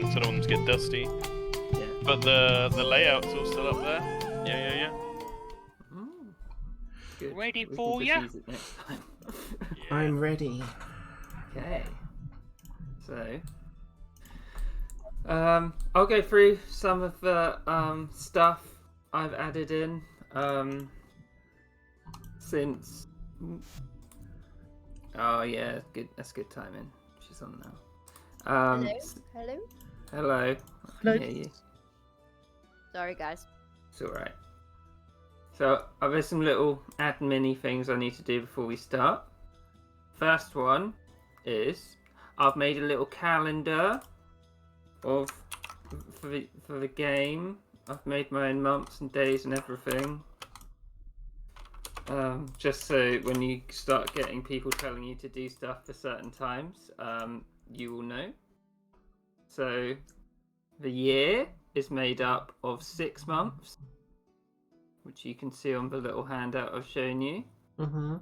things so the ones get dusty. Yeah. But the layout's all still up there. Yeah. Good. Ready We for can ya? just use it next time. Yeah. I'm ready. Okay. So, I'll go through some of the stuff I've added in since. Oh yeah, good. That's good timing. She's on now. Hello? Hello. I can hear you. Sorry, guys. It's alright. So, there's some little admin-y things I need to do before we start. First one is I've made a little calendar for the game. I've made my own months and days and everything. Just so when you start getting people telling you to do stuff for certain times, you will know. So, the year is made up of 6 months, which you can see on the little handout I've shown you. Mm-hmm.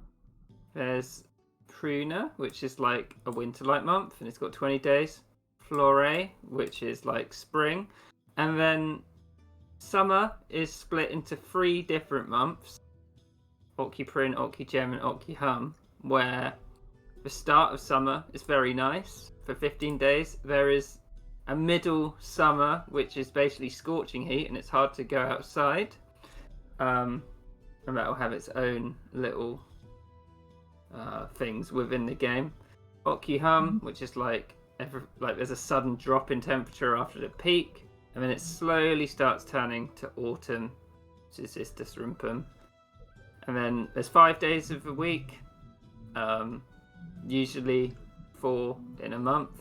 There's Pruna, which is like a winter-like month, and it's got 20 days. Flore, which is like spring. And then summer is split into 3 different months. Occuprin, Occugem, and Occuhum, where the start of summer is very nice for 15 days. There is a middle summer, which is basically scorching heat, and it's hard to go outside. And that will have its own little things within the game. Occuhum, which is like there's a sudden drop in temperature after the peak, and then it slowly starts turning to autumn, which is Istus Rumpum. And then there's 5 days of the week, usually 4 in a month,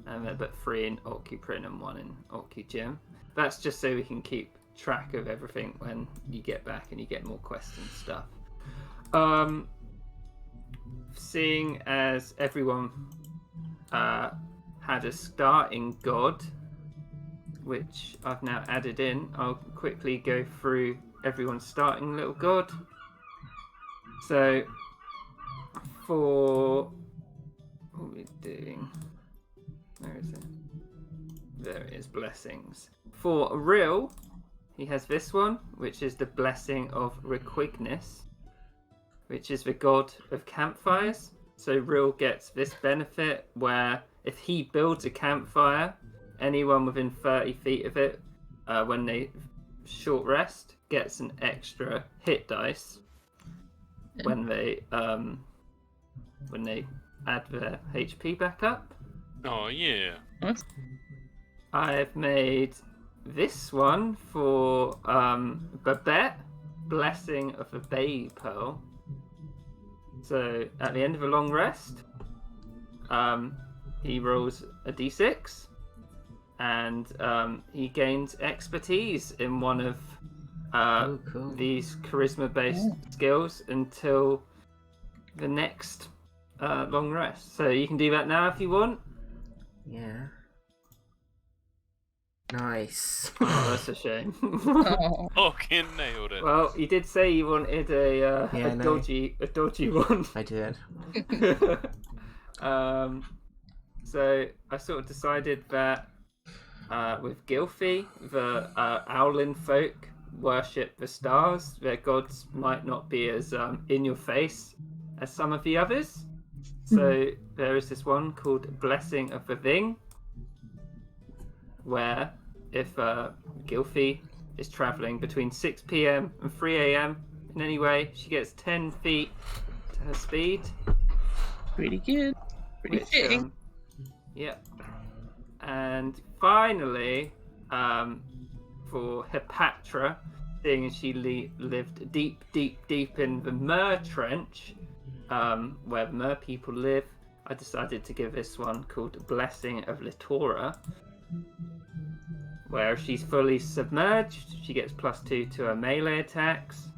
and but 3 in Occuprin and 1 in Occugem. That's just so we can keep track of everything when you get back and you get more quests and stuff. Seeing as everyone had a starting god, which I've now added in, I'll quickly go through everyone's starting little god. So, for what are we doing? Where is it? There it is, blessings. For Ril, he has this one, which is the blessing of Requigness, which is the god of campfires. So Ril gets this benefit where if he builds a campfire, anyone within 30 feet of it, when they short rest, gets an extra hit dice when they add their HP back up. Oh yeah. I've made this one for Babette, Blessing of the Bay Pearl. So at the end of a long rest, he rolls a d6, and he gains expertise in one of Cool. these charisma-based skills until the next long rest. So you can do that now if you want. Yeah. Nice. Oh, that's a shame. Oh. Fucking nailed it. Well, you did say you wanted a dodgy one. I did. So I sort of decided that with Gilfy, the Owlin folk worship the stars. Their gods might not be as in your face as some of the others. So there is this one called Blessing of the Thing, where if Gilfy is travelling between 6 p.m. and 3 a.m. in any way, she gets 10 feet to her speed. Pretty good. Pretty Which, fitting. Yep. And finally, for Hepatra, seeing as she lived deep in the Mer Trench, where the Mer people live, I decided to give this one called Blessing of Litora, where if she's fully submerged, she gets +2 to her melee attacks,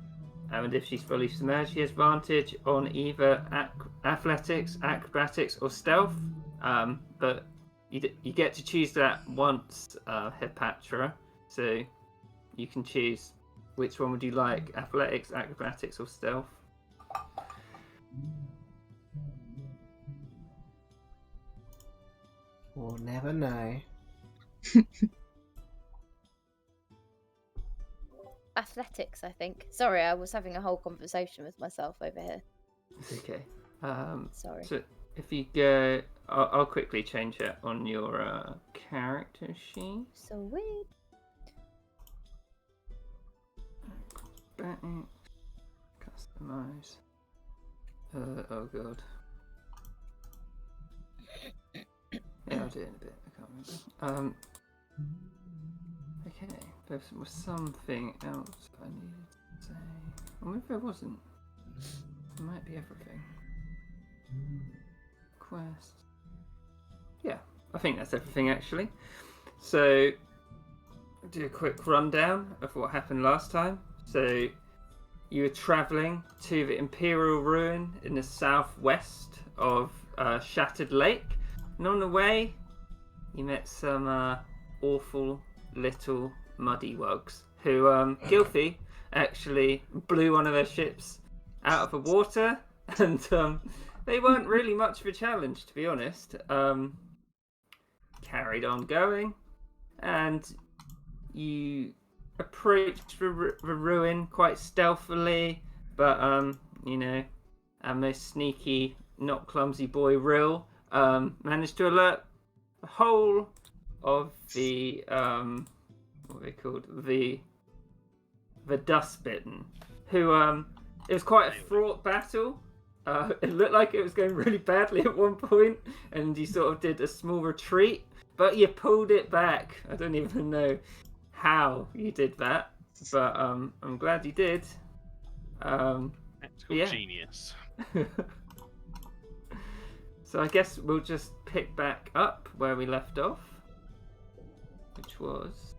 and if she's fully submerged, she has advantage on either athletics, acrobatics, or stealth. But you get to choose that once, Hepatra, so you can choose which one would you like, athletics, acrobatics, or stealth. We'll never know. Athletics, I think. Sorry, I was having a whole conversation with myself over here. It's okay. Sorry. So if you go, I'll quickly change it on your character sheet. So weird. Customize. Oh god. Yeah, I'll do it in a bit. I can't remember. Okay, there was something else I needed to say. Or maybe there wasn't. It might be everything. Quest. Yeah, I think that's everything actually. So, I'll do a quick rundown of what happened last time. So, you were travelling to the Imperial Ruin in the southwest of Shattered Lake. And on the way, you met some awful little muddy wugs who Gilfie actually blew one of their ships out of the water, and they weren't really much of a challenge, to be honest. Carried on going, and you approached the ruin quite stealthily, but you know, our most sneaky, not clumsy boy Rill managed to alert the whole of the what are they called, the Dustbitten, who it was quite a fraught battle. It looked like it was going really badly at one point, and you sort of did a small retreat, but you pulled it back. I don't even know how you did that, but I'm glad you did. Tactical genius. So I guess we'll just pick back up where we left off, which was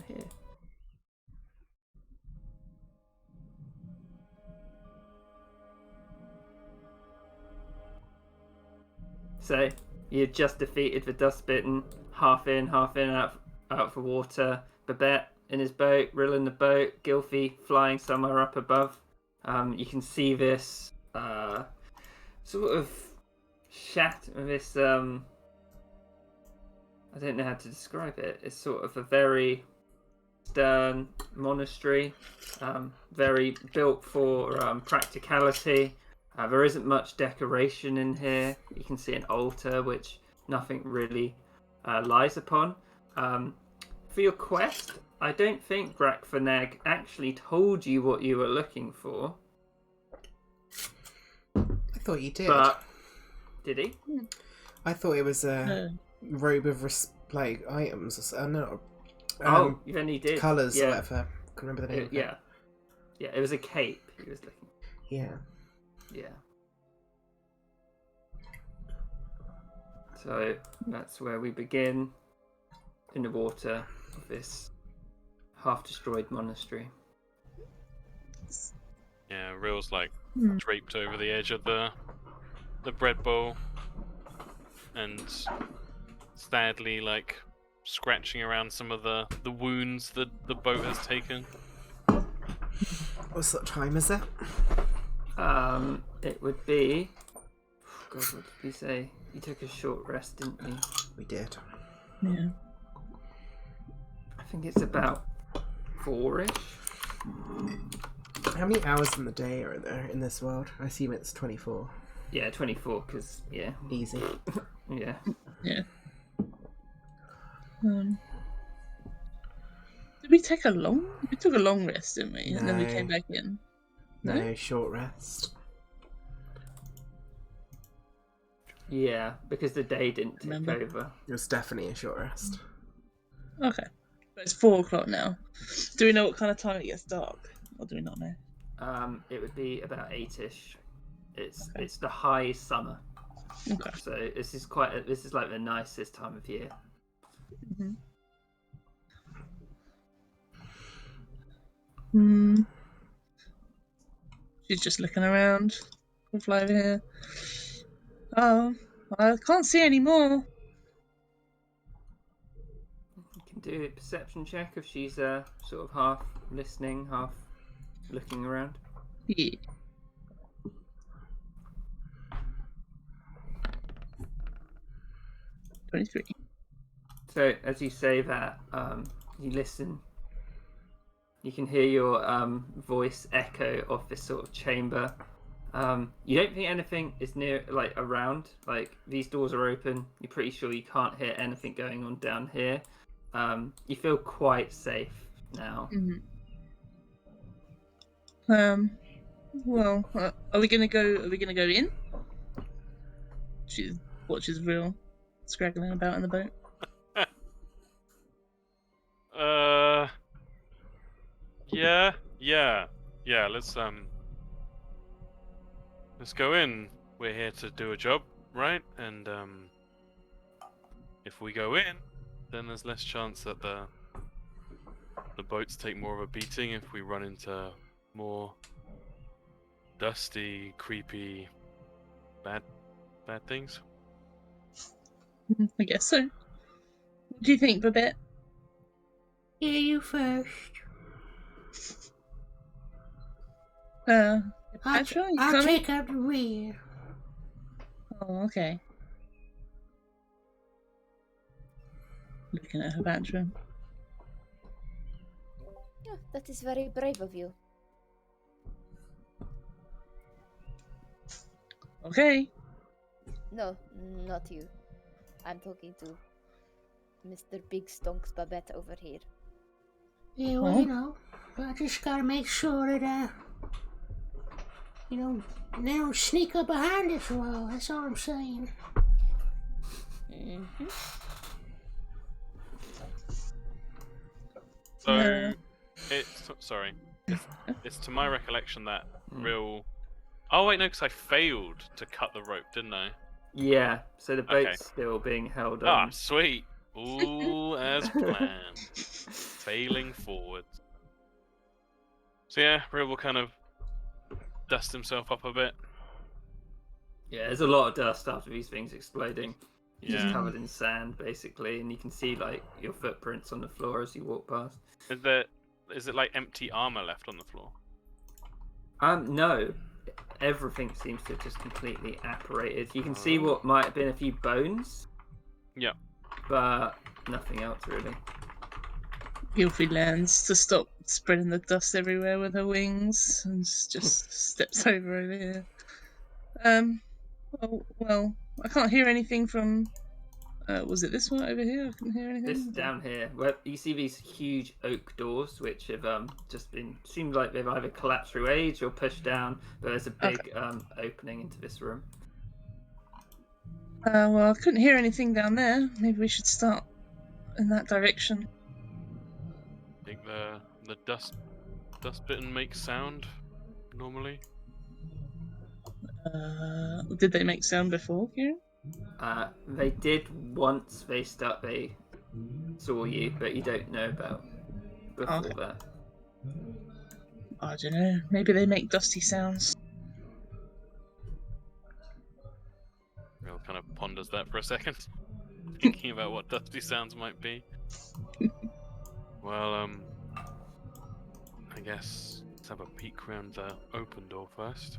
here. So you just defeated the Dustbitten, half in, out for water. Babette in his boat, Rill in the boat, Gilfie flying somewhere up above. You can see this sort of this I don't know how to describe it. It's sort of a very stern monastery, very built for practicality. There isn't much decoration in here. You can see an altar, which nothing really lies upon. For your quest, I don't think Brakvaneg actually told you what you were looking for. I thought you did. But did he? I thought it was a robe of items. No. Oh, you only did. Colours yeah. or whatever. I can't remember the name. Yeah. Yeah, it was a cape he was looking for. Yeah. Yeah. So that's where we begin, in the water of this half-destroyed monastery. Yeah, Rill's like draped over the edge of the bread bowl, and sadly like scratching around some of the wounds that the boat has taken. What sort of time is it? It would be. God, what did we say? You took a short rest, didn't you? We did. Yeah. I think it's about 4-ish. How many hours in the day are there in this world? I assume it's 24. Yeah, 24, because, yeah. Easy. Yeah. Yeah. Did we take a long? We took a long rest, didn't we? And then we came back in. No, short rest. Yeah, because the day didn't take over. It was definitely a short rest. Okay. But it's 4 o'clock now. Do we know what kind of time it gets dark? Or do we not know? It would be about 8-ish. It's the high summer. Okay. So this is like the nicest time of year. She's just looking around. We'll fly over here. Oh, I can't see any more. You can do a perception check if she's sort of half listening, half looking around. Yeah. 23. So as you say that, you listen. You can hear your voice echo off this sort of chamber. You don't think anything is near, like around. Like these doors are open. You're pretty sure you can't hear anything going on down here. You feel quite safe now. Well, are we gonna go? Are we gonna go in? She watches real scraggling about in the boat. Yeah. Let's go in. We're here to do a job, right? And if we go in, then there's less chance that the boats take more of a beating if we run into more dusty, creepy, bad things. I guess so. What do you think, Babette? Yeah, you first. Petra, you I'll coming? take out the rear. Oh, okay. Looking at her Petra. Yeah, that is very brave of you. Okay. No, not you. I'm talking to Mr. Big Stonks Babette over here. Yeah, well, you know, I just gotta make sure that, they don't sneak up behind us while. That's all I'm saying. Mm-hmm. So, it's to my recollection that real. Oh wait, no, because I failed to cut the rope, didn't I? Yeah. So the boat's Okay. still being held Ah, on. sweet. All as planned. Failing forward. So yeah, Real will kind of dust himself up a bit. Yeah, there's a lot of dust after these things exploding. He's Yeah. covered in sand, basically, and you can see like your footprints on the floor as you walk past. Is it like empty armor left on the floor? No. Everything seems to have just completely apparated. You can see what might have been a few bones. Yeah. But nothing else really. Gilfie lands to stop spreading the dust everywhere with her wings and just steps over here. Well, I can't hear anything from. Was it this one over here? I couldn't hear anything. This down here, where you see these huge oak doors, which have just been seems like they've either collapsed through age or pushed down. But there's a big opening into this room. Well, I couldn't hear anything down there. Maybe we should start in that direction. I think the dust bitten makes sound normally. Did they make sound before, Kieran? They did once they saw you, but you don't know about before that. I don't know. Maybe they make dusty sounds. Real kind of ponders that for a second, thinking about what dusty sounds might be. Well, I guess let's have a peek around the open door first.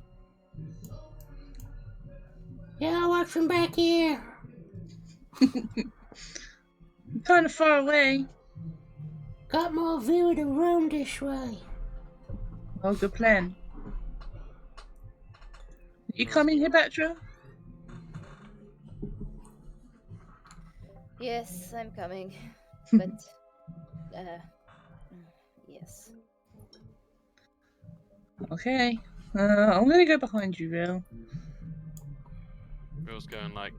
Yeah, I'll watch from back here. Kind of far away. Got more view of the room this way. Oh, good plan. You coming here, Petra? Yes, I'm coming. But, yes. Okay. I'm gonna go behind you, Real. Real's going like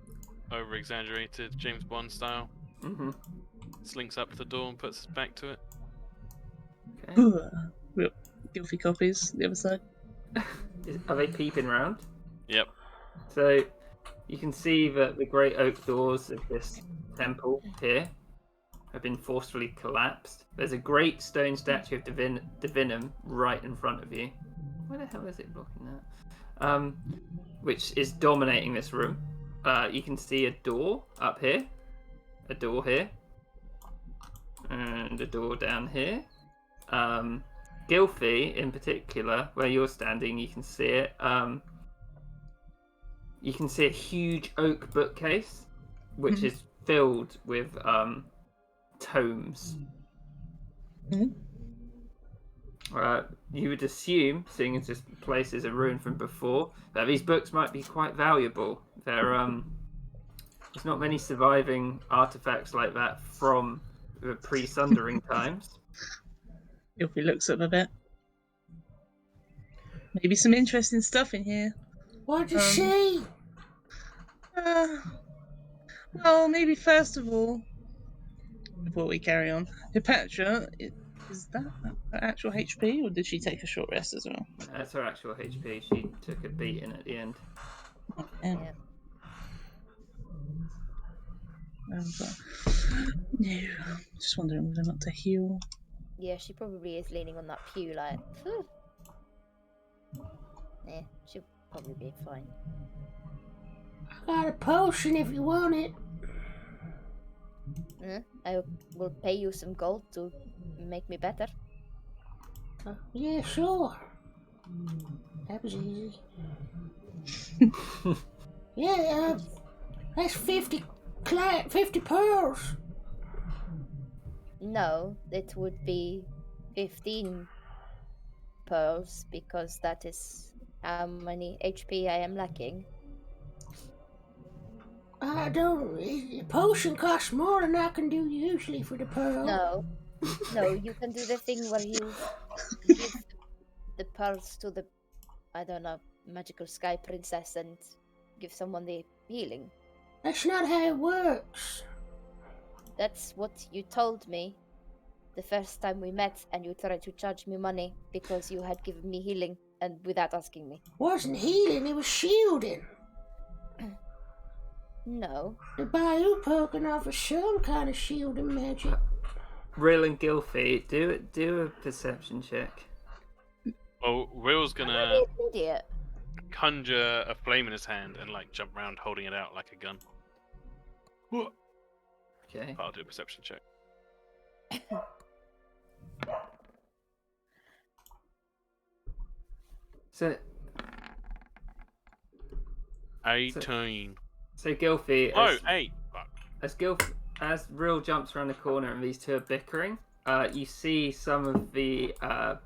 over-exaggerated James Bond style. Mm-hmm. Slinks up to the door and puts his back to it. Okay. Real Gilfie copies the other side. Are they peeping round? Yep. So you can see that the great oak doors of this temple here have been forcefully collapsed. There's a great stone statue of Divinum right in front of you. Where the hell is it blocking that? Which is dominating this room. You can see a door up here, a door here, and a door down here. Gilfie, in particular, where you're standing, you can see it. You can see a huge oak bookcase, which is filled with tomes. Mhm. You would assume, seeing as this place is a ruin from before, that these books might be quite valuable. There's not many surviving artifacts like that from the pre-Sundering times. Ilfie looks up a bit. Maybe some interesting stuff in here. What'd you say? Well, maybe first of all, before we carry on, Hipatra, is that her actual HP, or did she take a short rest as well? That's her actual HP. She took a beating at the end. Okay. Yeah. No, just wondering whether or not to heal. Yeah, she probably is leaning on that pew like, "Phew." Yeah, she'll probably be fine. I got a potion if you want it. I will pay you some gold to make me better. Yeah, sure. That was easy. Yeah, that's 50 pearls. No, it would be 15 pearls because that is how many HP I am lacking. I don't. A potion costs more than I can do usually for the pearl. No, you can do the thing where you give the pearls to the, I don't know, magical sky princess and give someone the healing. That's not how it works. That's what you told me the first time we met, and you tried to charge me money because you had given me healing and without asking me. Wasn't healing, it was shielding. No. The Bayou poking off some kind of shielding magic. Rill and Gilfie, do a perception check. Well, Will's Am I gonna an idiot? conjure a flame in his hand and like jump around holding it out like a gun. Okay. I'll do a perception check. So 18. So Gilfie, Oh, 8. Fuck. as Rill jumps around the corner and these two are bickering, you see some of the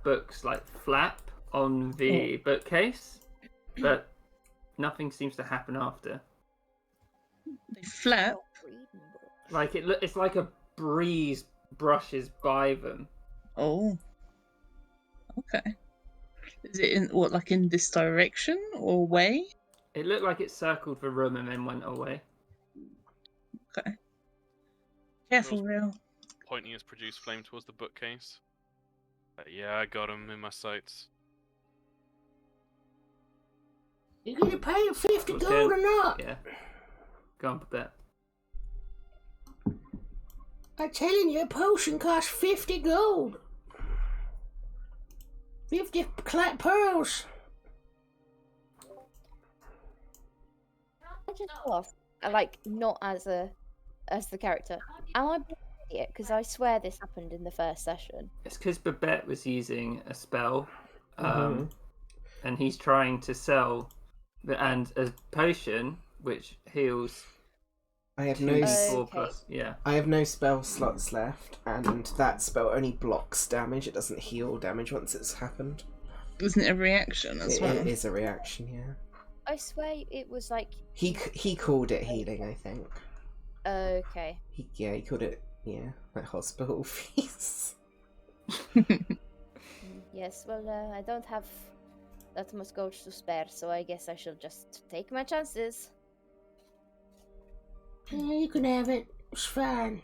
books like flap on the bookcase, but nothing seems to happen after. They flap. Like it's like a breeze brushes by them. Oh. Okay. Is it in what, like in this direction or way? It looked like it circled the room and then went away. Okay. Careful, Real. Pointing his produced flame towards the bookcase. Yeah, I got him in my sights. You gonna pay him 50 What's gold that? or not? Yeah. Go on, Babette. I'm telling you, a potion costs 50 gold. 50 pearls. I just ask, like, not as the character. Am I being an idiot? Because I swear this happened in the first session. It's because Babette was using a spell, and he's trying to sell, and a potion which heals. I have 2d4 Okay. plus, yeah. I have no spell slots left, and that spell only blocks damage. It doesn't heal damage once it's happened. Isn't it a reaction as well? It is a reaction, yeah. I swear it was like. He called it healing, I think. Okay. He called it, like hospital fees. Yes, well, I don't have that much gold to spare, so I guess I shall just take my chances. Yeah, you can have it. It's fine.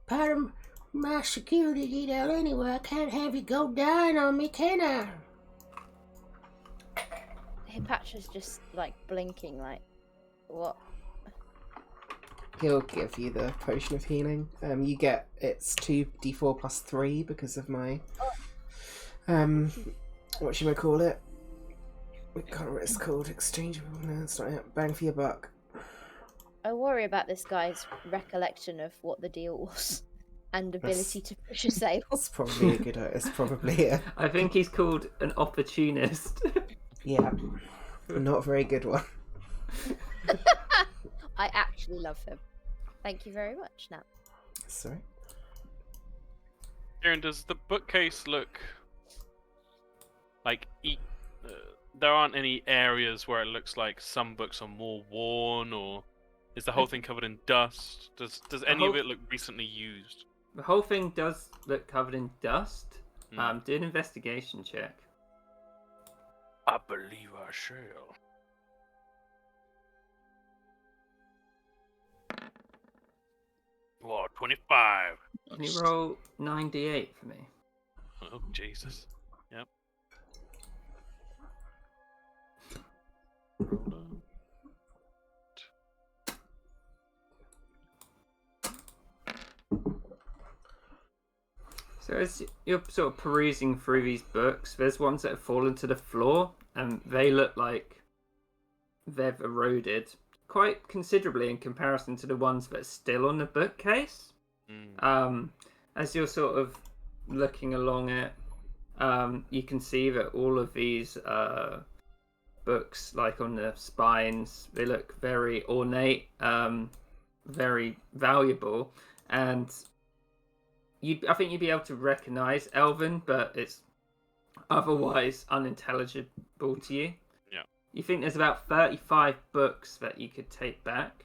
Part of my security detail anyway. I can't have you go dying on me, can I? Hipatra's just like blinking, like, what? He'll give you the potion of healing. You get it's 2d4 plus 3 because of my what should I call it? I can't remember what it's called. Exchangeable. No, it's not it. Bang for your buck. I worry about this guy's recollection of what the deal was and ability to push a sale. It's probably a good. It's probably a I think he's called an opportunist. yeah, not a very good one. I actually love him. Thank you very much. Now, Sorry. Kieran, does the bookcase look like there aren't any areas where it looks like some books are more worn, or is the whole thing covered in dust? Does any of it look recently used? The whole thing does look covered in dust. Hmm. Do an investigation check. I believe I shall. Whoa, 25. Can you roll 9d8 for me? Oh, Jesus. Yep. Roll on. So as you're sort of perusing through these books, there's ones that have fallen to the floor, and they look like they've eroded quite considerably in comparison to the ones that are still on the bookcase. As you're sort of looking along it, you can see that all of these books, like on the spines, they look very ornate, very valuable, and I think you'd be able to recognize Elven, but it's otherwise unintelligible to you. Yeah. You think there's about 35 books that you could take back.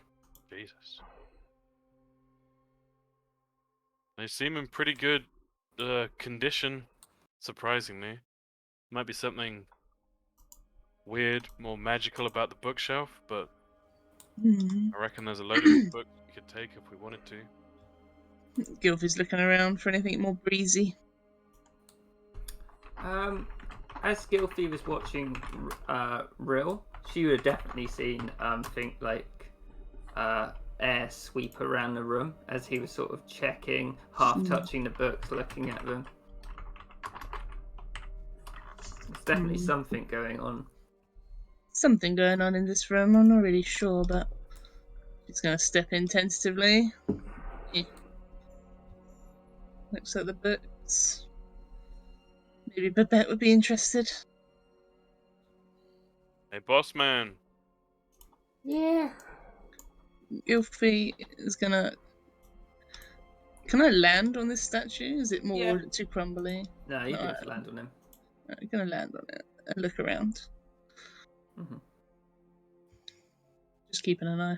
Jesus. They seem in pretty good condition, surprisingly. Might be something weird, more magical about the bookshelf, but I reckon there's a load of books we could take if we wanted to. Gilfie's looking around for anything more breezy. As Gilfie was watching Rill, she would have definitely seen think like air sweep around the room as he was sort of checking, half touching the books, looking at them. There's definitely something going on. Something going on in this room, I'm not really sure, but she's going to step in tentatively. Yeah. Looks at the books. Maybe Babette would be interested. Hey, boss man. Yeah. Gilfie is going to... Can I land on this statue? Is it more Yeah. too crumbly? No, you can land on him. I'm going to land on it and look around. Mm-hmm. Just keeping an eye.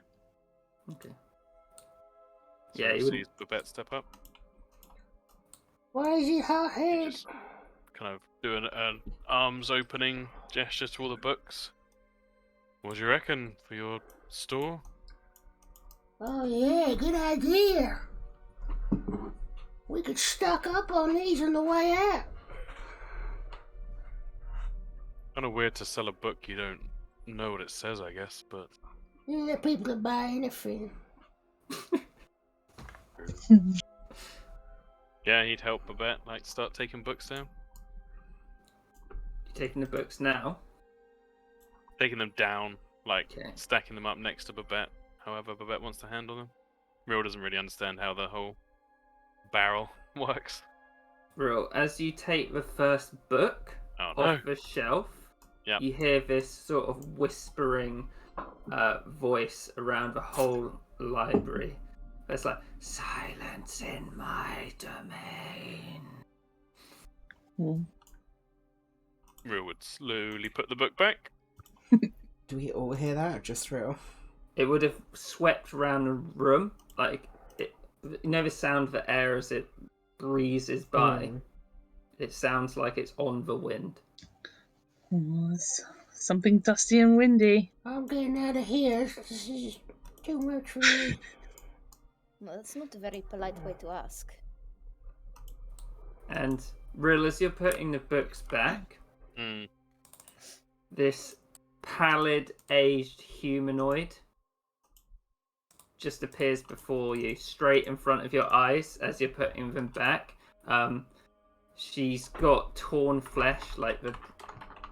Okay. So Yeah, you sees wouldn't... Babette step up. Why is he hot-headed? Just kind of do an arms opening gesture to all the books. What do you reckon for your store? Oh yeah, good idea. We could stock up on these on the way out. Kind of weird to sell a book you don't know what it says, I guess, but... Yeah, people can buy anything. Yeah, he'd help Babette, like, start taking books down. You taking the books now? Taking them down, like, Okay. stacking them up next to Babette, however Babette wants to handle them. Real doesn't really understand how the whole barrel works. Rill, as you take the first book off the shelf, you hear this sort of whispering voice around the whole library. It's like, silence in my domain. Real would slowly put the book back. Do we all hear that, or just Real? It would have swept around the room, like, you know the sound of the air as it breezes by? It sounds like it's on the wind. Oh, it's something dusty and windy. I'm getting out of here. This is too much for me. Well, that's not a very polite way to ask. And Rill, as you're putting the books back, this pallid, aged humanoid just appears before you, straight in front of your eyes as you're putting them back. She's got torn flesh, like the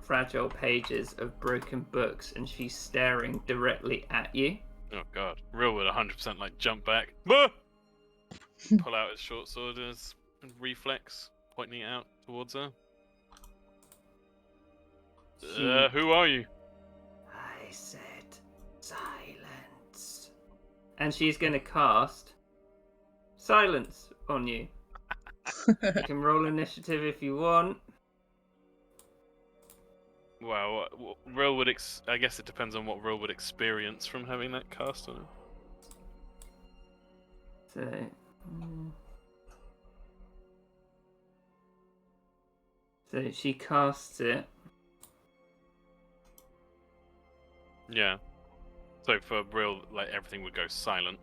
fragile pages of broken books, and she's staring directly at you. Oh god. Real would 100% like jump back. Pull out his short sword as reflex, pointing it out towards her. Who are you? I said silence. and she's going to cast silence on you. You can roll initiative if you want. Well, Rill would. I guess it depends on what Rill would experience from having that cast on him. So she casts it. Yeah. So for Rill, like everything would go silent.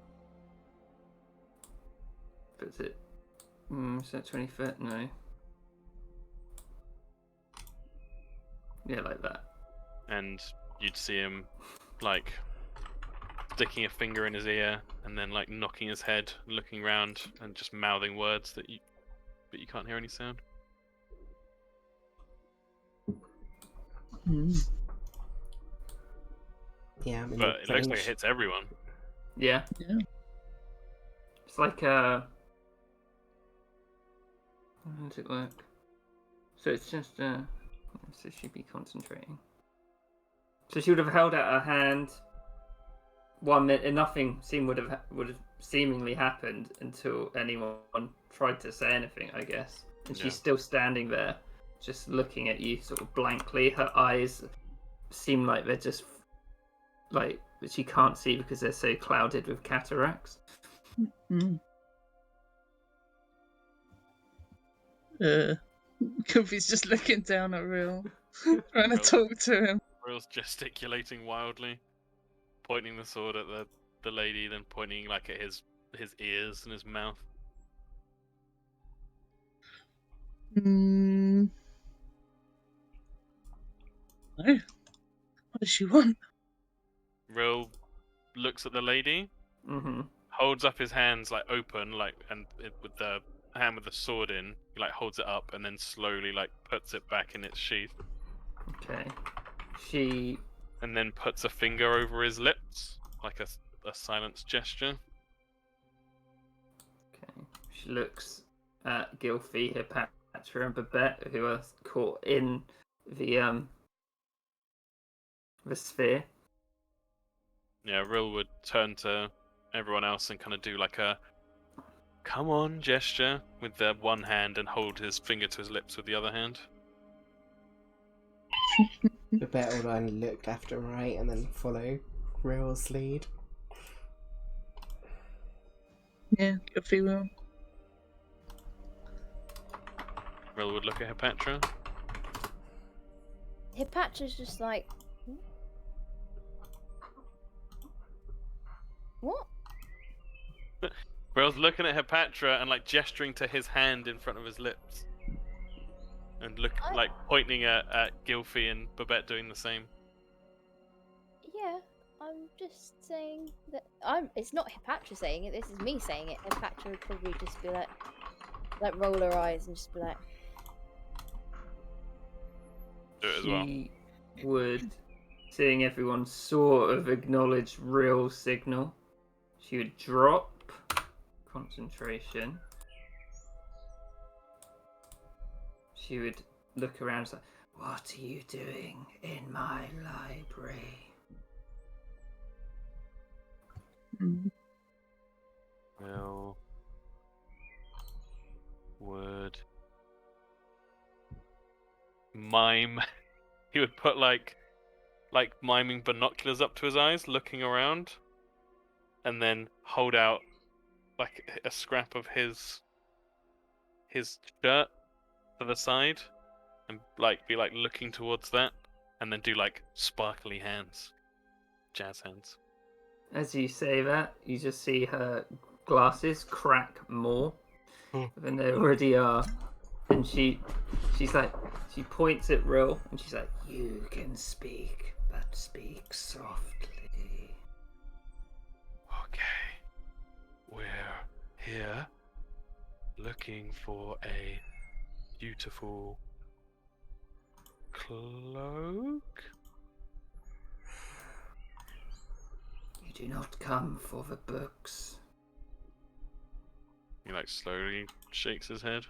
Puts it. Is that 20 foot? No. Yeah, like that. And you'd see him, like, sticking a finger in his ear, and then like knocking his head, looking around, and just mouthing words that you can't hear any sound. Yeah, I mean, But it looks like it hits everyone. Yeah. Yeah. It's like a. How does it work? So it's just so she'd be concentrating. So she would have held out her hand. 1 minute, and nothing would have seemingly happened until anyone tried to say anything, I guess. And she's still standing there, just looking at you sort of blankly. Her eyes seem like they're just like she can't see because they're so clouded with cataracts. Kofi's just looking down at Real, trying to talk to him. Real's gesticulating wildly, pointing the sword at the lady, then pointing like at his ears and his mouth. No. What does she want? Real looks at the lady, Mm-hmm. holds up his hands like open, like with the hand with the sword in, he like holds it up and then slowly like puts it back in its sheath. Okay. She And then puts a finger over his lips, like a silence gesture. Okay. She looks at Gilfie, Hipatra, and Babette, who are caught in the sphere. Yeah, Rill would turn to everyone else and kind of do like a "come on" gesture with the one hand and hold his finger to his lips with the other hand. Babette will only look left and right and then follow Real's lead. Yeah, Kofi will. Rill would look at Hipatra. Hipatra's just like, what? Rill's looking at Hipatra and like gesturing to his hand in front of his lips. And like pointing at Gilfie and Babette doing the same. Yeah, I'm just saying that it's not Hipatra saying it. This is me saying it. Hipatra would probably just be like roll her eyes and just be like. Do it as well. She would, seeing everyone sort of acknowledge Real signal, she would drop concentration. She would look around and say, "What are you doing in my library?" Rill would mime. He would put like miming binoculars up to his eyes, looking around, and then hold out like a scrap of his shirt to the side, and like be like looking towards that, and then do like sparkly hands, jazz hands. As you say that, you just see her glasses crack more than they already are. And she's like, she points at Rill and she's like, "You can speak, but speak softly." Okay, we're here looking for a beautiful cloak. You do not come for the books. He like slowly shakes his head.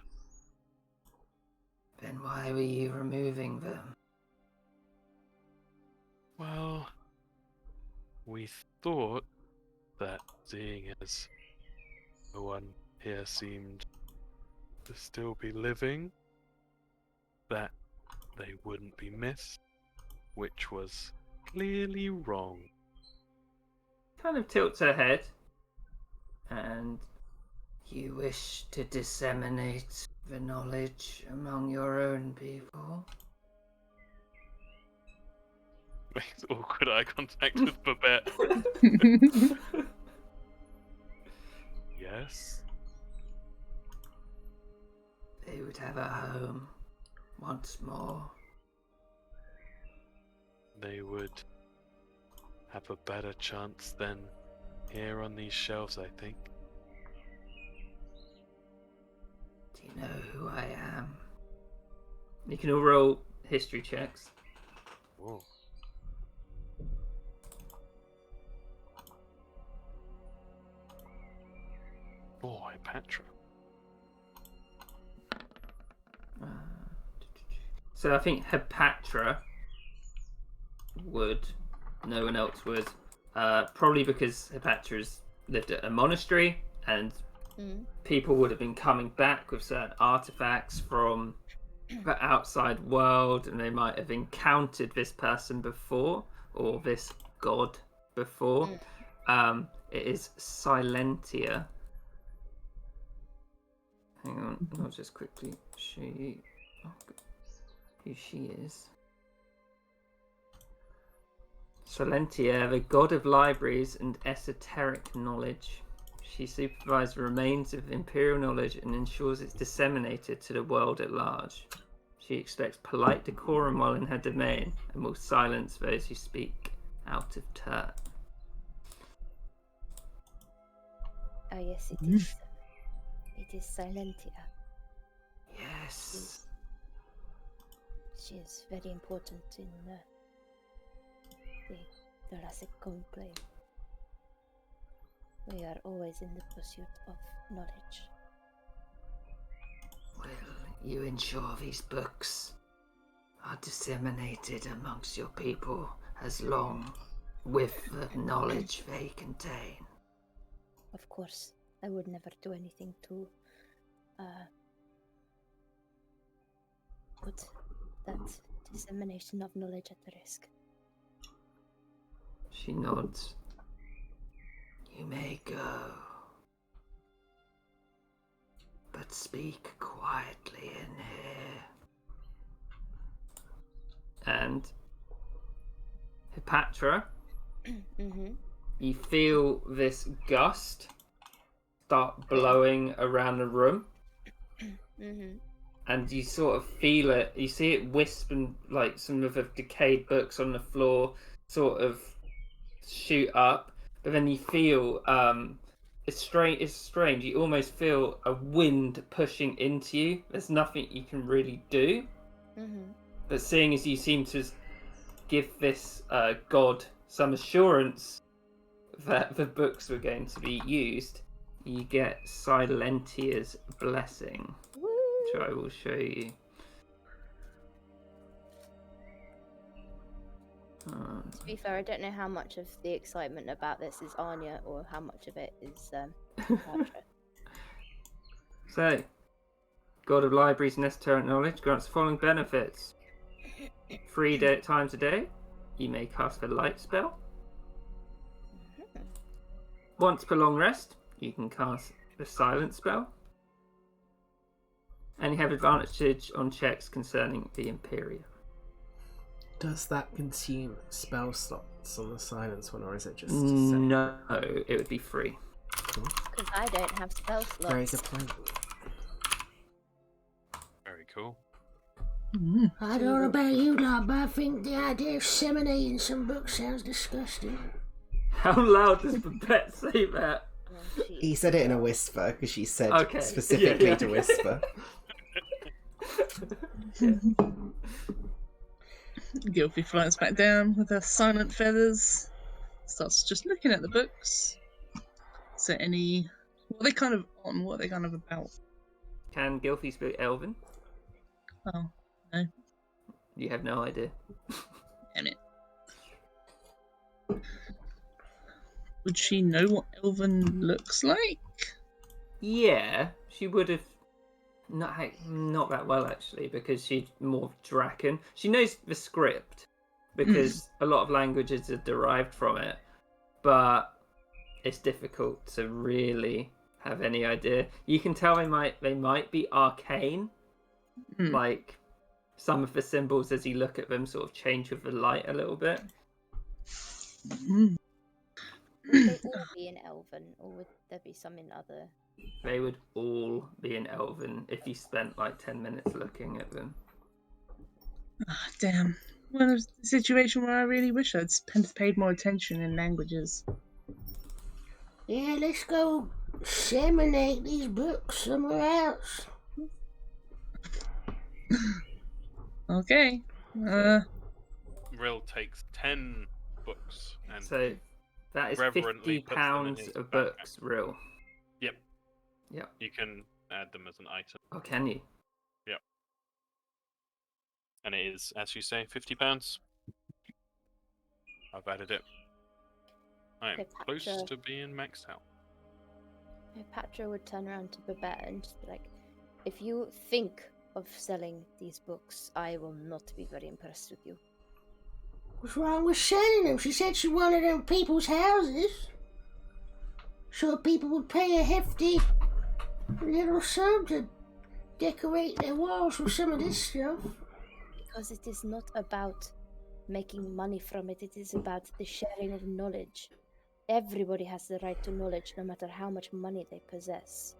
Then why were you removing them? Well, we thought that seeing as no one here seemed to still be living, that they wouldn't be missed, which was clearly wrong. Kind of tilts her head, and you wish to disseminate the knowledge among your own people? Makes awkward eye contact with Babette. Yes? They would have a home once more. They would have a better chance than here on these shelves, I think. Do you know who I am? You can all roll history checks. Whoa. Boy, Patra. So I think Hepatra would. No one else would. Probably because Hepatra's lived at a monastery, and people would have been coming back with certain artifacts from the outside world, and they might have encountered this person before, or this god before. It is Silentia. Hang on, I'll just quickly show you who she is. Celentia, the god of libraries and esoteric knowledge. She supervises the remains of imperial knowledge and ensures it's disseminated to the world at large. She expects polite decorum while in her domain and will silence those who speak out of turn. Ah, yes, it is. It is Silentia. Yes. She is very important in the Thoracic Conclave. We are always in the pursuit of knowledge. Well, you ensure these books are disseminated amongst your people as long with the knowledge they contain. Of course, I would never do anything to put that dissemination of knowledge at risk. She nods. You may go, but speak quietly in here. And Hepatra, you feel this gust start blowing around the room. And you sort of feel it, you see it wisp, and like some of the decayed books on the floor sort of shoot up, but then you feel it's strange, you almost feel a wind pushing into you. There's nothing you can really do, but seeing as you seem to give this god some assurance that the books were going to be used, you get Silentia's blessing, which I will show you. To be fair, I don't know how much of the excitement about this is Anya or how much of it is Patra. So, God of Libraries and Esoteric Knowledge grants the following benefits. 3 times a day, you may cast a light spell. Once per long rest, you can cast the silent spell. And you have advantage on checks concerning the Imperium. Does that consume spell slots on the silence one, or is it just No, it would be free. Because I don't have spell slots. Very good point. Very cool. I don't know about you lot, but I think the idea of disseminating some books sounds disgusting. How loud does Babette say that? He said it in a whisper because she said Okay. specifically Yeah. to whisper. Gilfy flies back down with her silent feathers. Starts just looking at the books. Is there any... What are they kind of on? What are they kind of about? Can Gilfy speak Elven? Oh, no. You have no idea. Damn it. would she know what Elven looks like? Yeah, she would have not that well actually, because she's more Draken. She knows the script because a lot of languages are derived from it, but it's difficult to really have any idea. You can tell they might be arcane, like some of the symbols as you look at them sort of change with the light a little bit. Mm. Would they all be in Elven, or would there be some in other? They would all be in Elven if you spent like 10 minutes looking at them. Ah, damn. Well, it's a situation where I really wish I'd paid more attention in languages. Yeah, let's go disseminate these books somewhere else. Okay. Rill takes 10 books and So that is reverently £50 puts them in his of backpack. books, real. Yep. Yep. You can add them as an item. Oh, can you? And it is, as you say, £50. I've added it. I am Okay, close Patra. to being maxed out. Patra would turn around to Babette and just be like, if you think of selling these books, I will not be very impressed with you. What's wrong with selling them? She said she wanted them in people's houses. So people would pay a hefty little sum to decorate their walls with some of this stuff. Because it is not about making money from it, it is about the sharing of knowledge. Everybody has the right to knowledge, no matter how much money they possess.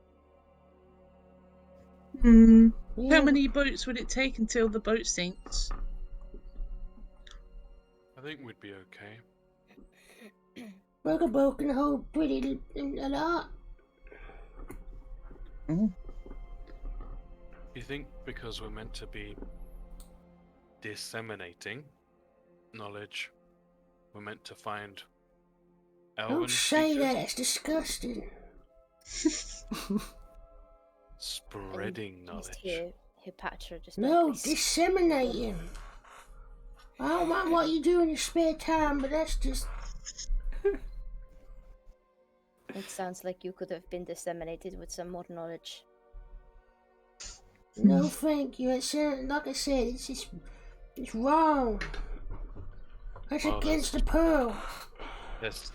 How Yeah. many boats would it take until the boat sinks? I think we'd be okay. Bugaboo can hold pretty a lot. Oh. You think because we're meant to be disseminating knowledge, we're meant to find Elven Don't say speakers? that, it's disgusting. Spreading And knowledge. just hear Patra just No, basically disseminating. I don't mind what you do in your spare time, but that's just... It sounds like you could have been disseminated with some more knowledge. No, thank you. It's, like I said, it's wrong. That's Well, against the pearl. There's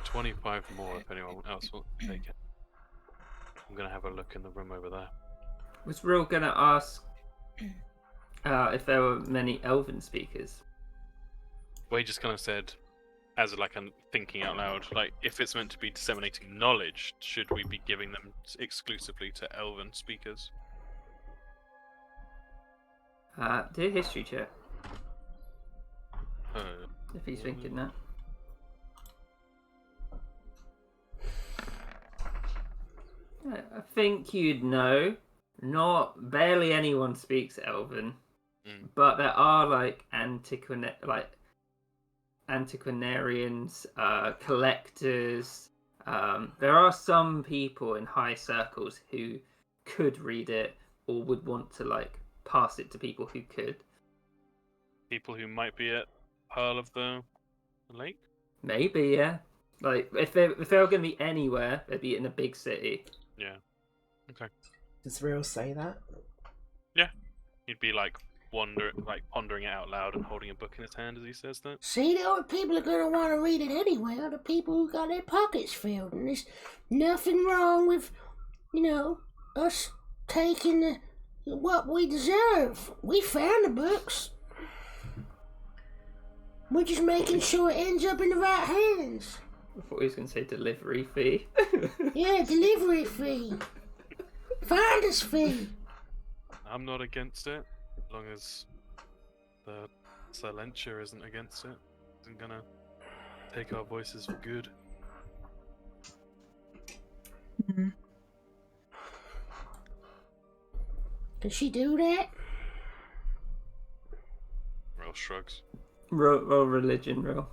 25 more if anyone else will take it. I'm gonna have a look in the room over there. Was Real gonna ask if there were many Elven speakers? Well, he just kind of said, as like I'm thinking out loud, like if it's meant to be disseminating knowledge, should we be giving them exclusively to Elven speakers? Do a history check Uh, if he's thinking that. I think you'd know. Not barely anyone speaks Elven, but there are like antiquarians, collectors. There are some people in high circles who could read it or would want to like pass it to people who could. people who might be at Pearl of the Lake? Maybe, yeah. Like if they were going to be anywhere, they'd be in a big city. Yeah. Okay. Does Real say that? He'd be like pondering it out loud and holding a book in his hand as he says that. See, the only people are going to want to read it anyway are the people who got their pockets filled. And there's nothing wrong with, us taking what we deserve. We found the books. We're just making sure it ends up in the right hands. I thought he was going to say delivery fee. Yeah, delivery fee. Finder's fee. I'm not against it, as long as the Silentia isn't against it. Isn't gonna take our voices for good. Can she do that? Real shrugs. roll religion, roll.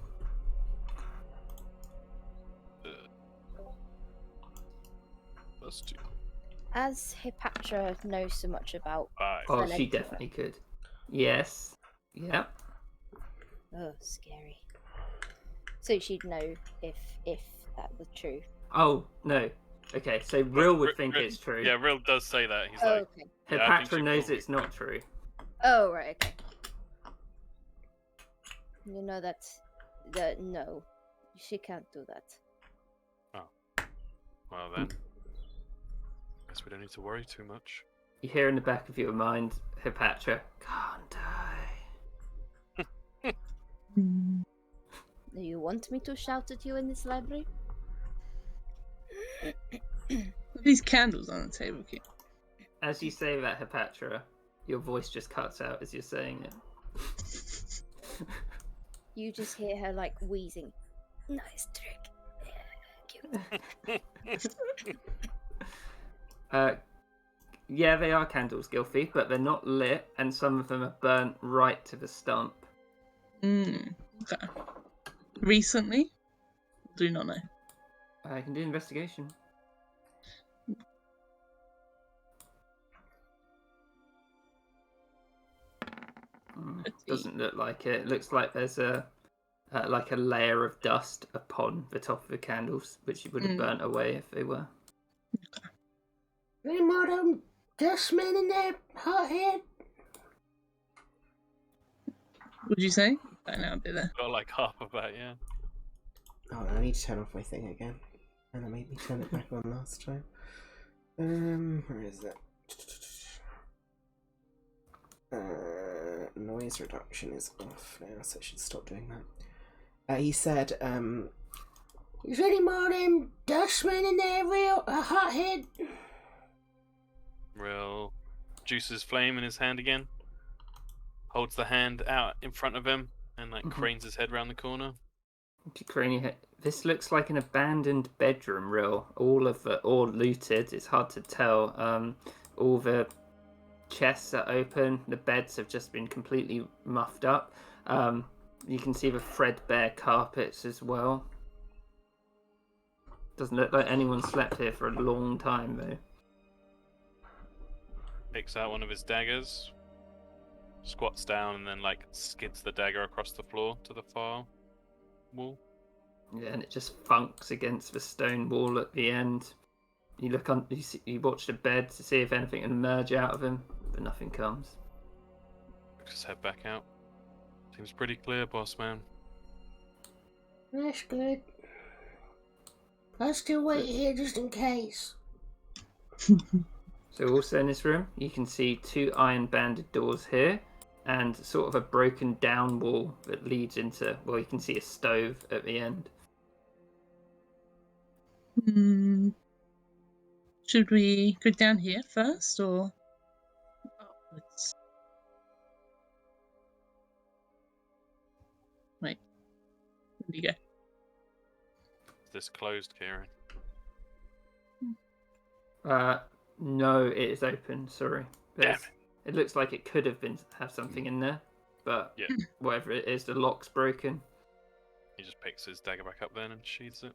+2. As Hipatra knows so much about 5. Oh, she Celentia. definitely could. Yes. Yep. Oh, scary. So she'd know if that was true. Oh no. Okay, so Rill would think it's true. Yeah, Rill does say that. He's Oh, like, okay. yeah, I think Hepatra she knows probably- it's not true. Oh, right, okay. You know that no, she can't do that. Well then, guess we don't need to worry too much. You hear in the back of your mind, Hepatra, can't I? Hmm. Do you want me to shout at you in this library? These candles on the table, Kit. As you say that, Hepatra, your voice just cuts out as you're saying it. You just hear her like wheezing. Nice trick. Cute. Yeah, they are candles, Gilfie, but they're not lit, and some of them are burnt right to the stump. Okay. Recently? Do not know. I can do investigation. Doesn't look like it. It looks like there's a layer of dust upon the top of the candles, which you would have burnt away if they were. Any more of them dustmen in there, hothead? Would you say? I know a bit there. Got like half of that, yeah. Oh, I need to turn off my thing again. And I made me turn it back on last time. Where is it? Noise reduction is off now, so I should stop doing that. He said, Is any more of them dustmen in there, real? A hothead? Rill juices flame in his hand again. Holds the hand out in front of him and like cranes his head round the corner. This looks like an abandoned bedroom, Rill. All looted. It's hard to tell. All the chests are open. The beds have just been completely muffed up. You can see the threadbare carpets as well. Doesn't look like anyone slept here for a long time, though. Picks out one of his daggers, squats down, and then like skids the dagger across the floor to the far wall. Yeah, and it just funks against the stone wall at the end. You look on. You watch the bed to see if anything can emerge out of him, but nothing comes. Just head back out. Seems pretty clear, boss man. That's good. I'll still wait here just in case. So also in this room, you can see 2 iron-banded doors here, and sort of a broken down wall that leads into. Well, you can see a stove at the end. Should we go down here first, or upwards? Wait. Where do you go? Is this closed, Kieran? No, it is open. Sorry. Damn it. It looks like it could have something in there, but Yeah. whatever it is, the lock's broken. He just picks his dagger back up then and sheathes it.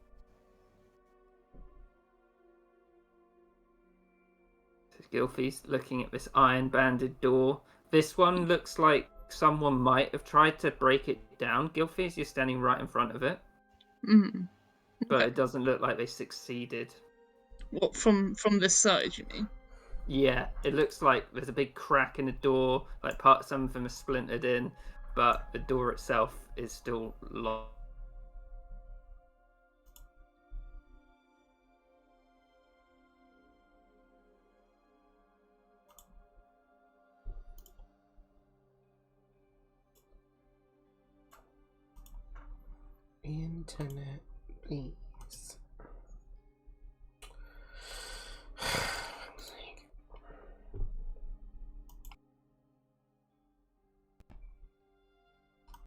Gilfie's looking at this iron-banded door. This one looks like someone might have tried to break it down. Gilfie's, you're standing right in front of it, but Okay. it doesn't look like they succeeded. What, from this side, you mean? Yeah, it looks like there's a big crack in the door, like some of them are splintered in, but the door itself is still locked. Internet, please.